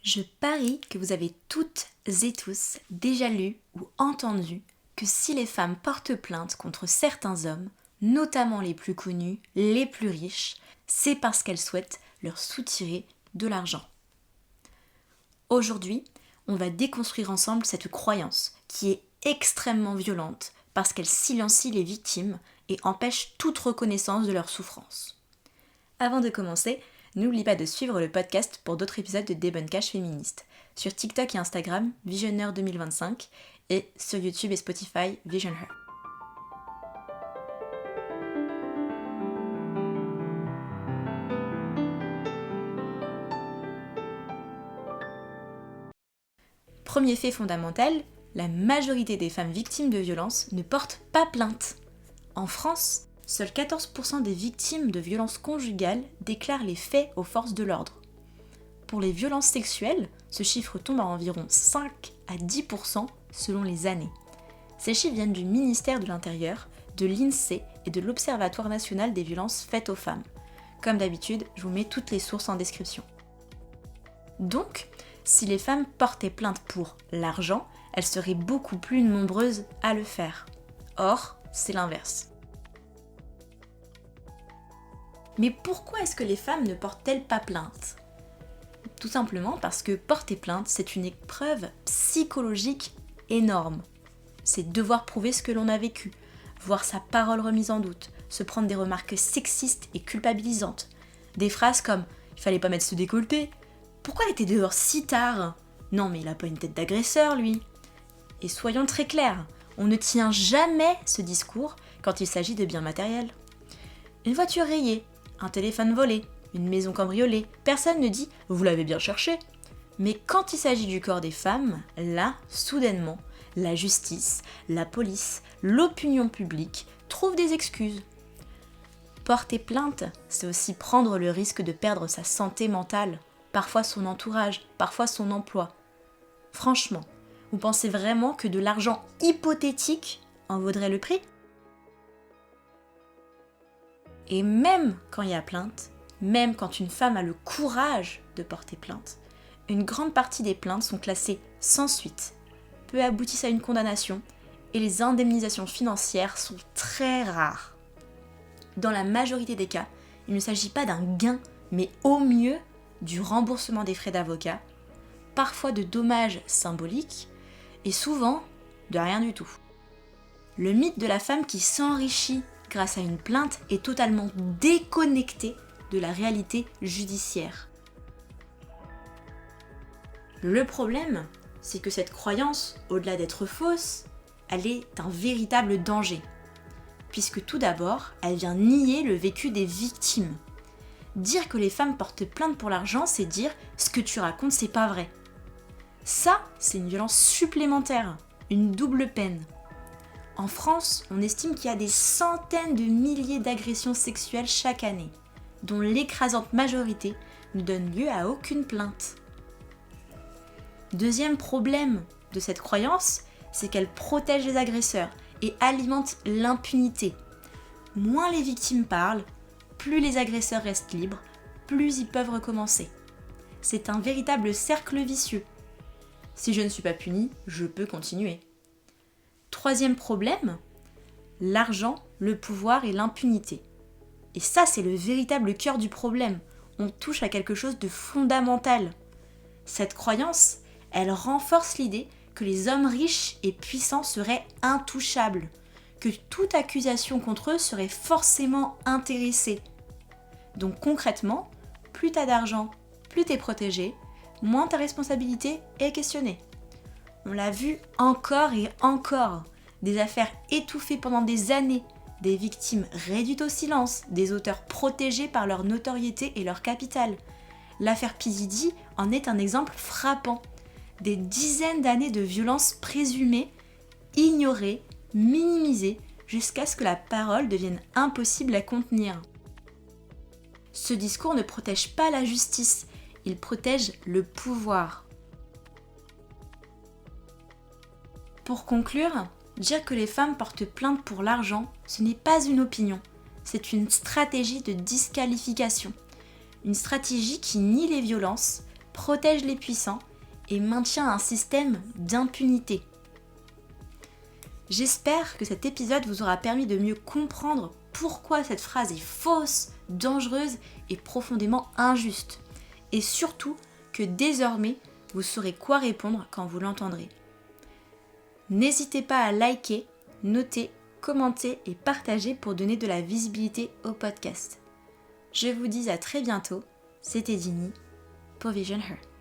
Je parie que vous avez toutes et tous déjà lu ou entendu que si les femmes portent plainte contre certains hommes, notamment les plus connus, les plus riches, c'est parce qu'elles souhaitent leur soutirer de l'argent. Aujourd'hui, on va déconstruire ensemble cette croyance qui est extrêmement violente parce qu'elle silencie les victimes et empêche toute reconnaissance de leur souffrance. Avant de commencer, n'oublie pas de suivre le podcast pour d'autres épisodes de Débunkage féministe, sur TikTok et Instagram, Visionnaire 2025, et sur YouTube et Spotify, Vision Her. Premier fait fondamental, la majorité des femmes victimes de violences ne portent pas plainte. En France, seuls 14% des victimes de violences conjugales déclarent les faits aux forces de l'ordre. Pour les violences sexuelles, ce chiffre tombe à environ 5 à 10% selon les années. Ces chiffres viennent du ministère de l'Intérieur, de l'INSEE et de l'Observatoire national des violences faites aux femmes. Comme d'habitude, je vous mets toutes les sources en description. Donc, si les femmes portaient plainte pour l'argent, elles seraient beaucoup plus nombreuses à le faire. Or, c'est l'inverse. Mais pourquoi est-ce que les femmes ne portent-elles pas plainte ? Tout simplement parce que porter plainte, c'est une épreuve psychologique énorme. C'est devoir prouver ce que l'on a vécu, voir sa parole remise en doute, se prendre des remarques sexistes et culpabilisantes. Des phrases comme « il fallait pas mettre ce décolleté »,« pourquoi il était dehors si tard ?»« non mais il a pas une tête d'agresseur lui ». Et soyons très clairs, on ne tient jamais ce discours quand il s'agit de biens matériels. Une voiture rayée, un téléphone volé, une maison cambriolée, personne ne dit « vous l'avez bien cherché ». Mais quand il s'agit du corps des femmes, là, soudainement, la justice, la police, l'opinion publique trouvent des excuses. Porter plainte, c'est aussi prendre le risque de perdre sa santé mentale, parfois son entourage, parfois son emploi. Franchement, vous pensez vraiment que de l'argent hypothétique en vaudrait le prix ? Et même quand il y a plainte, même quand une femme a le courage de porter plainte, une grande partie des plaintes sont classées sans suite, peu aboutissent à une condamnation et les indemnisations financières sont très rares. Dans la majorité des cas, il ne s'agit pas d'un gain, mais au mieux du remboursement des frais d'avocat, parfois de dommages symboliques et souvent de rien du tout. Le mythe de la femme qui s'enrichit grâce à une plainte est totalement déconnecté de la réalité judiciaire. Le problème, c'est que cette croyance, au-delà d'être fausse, elle est un véritable danger. Puisque tout d'abord, elle vient nier le vécu des victimes. Dire que les femmes portent plainte pour l'argent, c'est dire « ce que tu racontes, c'est pas vrai ». Ça, c'est une violence supplémentaire, une double peine. En France, on estime qu'il y a des centaines de milliers d'agressions sexuelles chaque année, dont l'écrasante majorité ne donne lieu à aucune plainte. Deuxième problème de cette croyance, c'est qu'elle protège les agresseurs et alimente l'impunité. Moins les victimes parlent, plus les agresseurs restent libres, plus ils peuvent recommencer. C'est un véritable cercle vicieux. Si je ne suis pas punie, je peux continuer. Troisième problème, l'argent, le pouvoir et l'impunité. Et ça, c'est le véritable cœur du problème. On touche à quelque chose de fondamental. Cette croyance, elle renforce l'idée que les hommes riches et puissants seraient intouchables, que toute accusation contre eux serait forcément intéressée. Donc concrètement, plus t'as d'argent, plus t'es protégé, moins ta responsabilité est questionnée. On l'a vu encore et encore, des affaires étouffées pendant des années, des victimes réduites au silence, des auteurs protégés par leur notoriété et leur capital. L'affaire P. Diddy en est un exemple frappant. Des dizaines d'années de violences présumées, ignorées, minimisées, jusqu'à ce que la parole devienne impossible à contenir. Ce discours ne protège pas la justice, il protège le pouvoir. Pour conclure, dire que les femmes portent plainte pour l'argent, ce n'est pas une opinion, c'est une stratégie de disqualification. Une stratégie qui nie les violences, protège les puissants et maintient un système d'impunité. J'espère que cet épisode vous aura permis de mieux comprendre pourquoi cette phrase est fausse, dangereuse et profondément injuste. Et surtout que désormais, vous saurez quoi répondre quand vous l'entendrez. N'hésitez pas à liker, noter, commenter et partager pour donner de la visibilité au podcast. Je vous dis à très bientôt, c'était Dini pour Vision Her.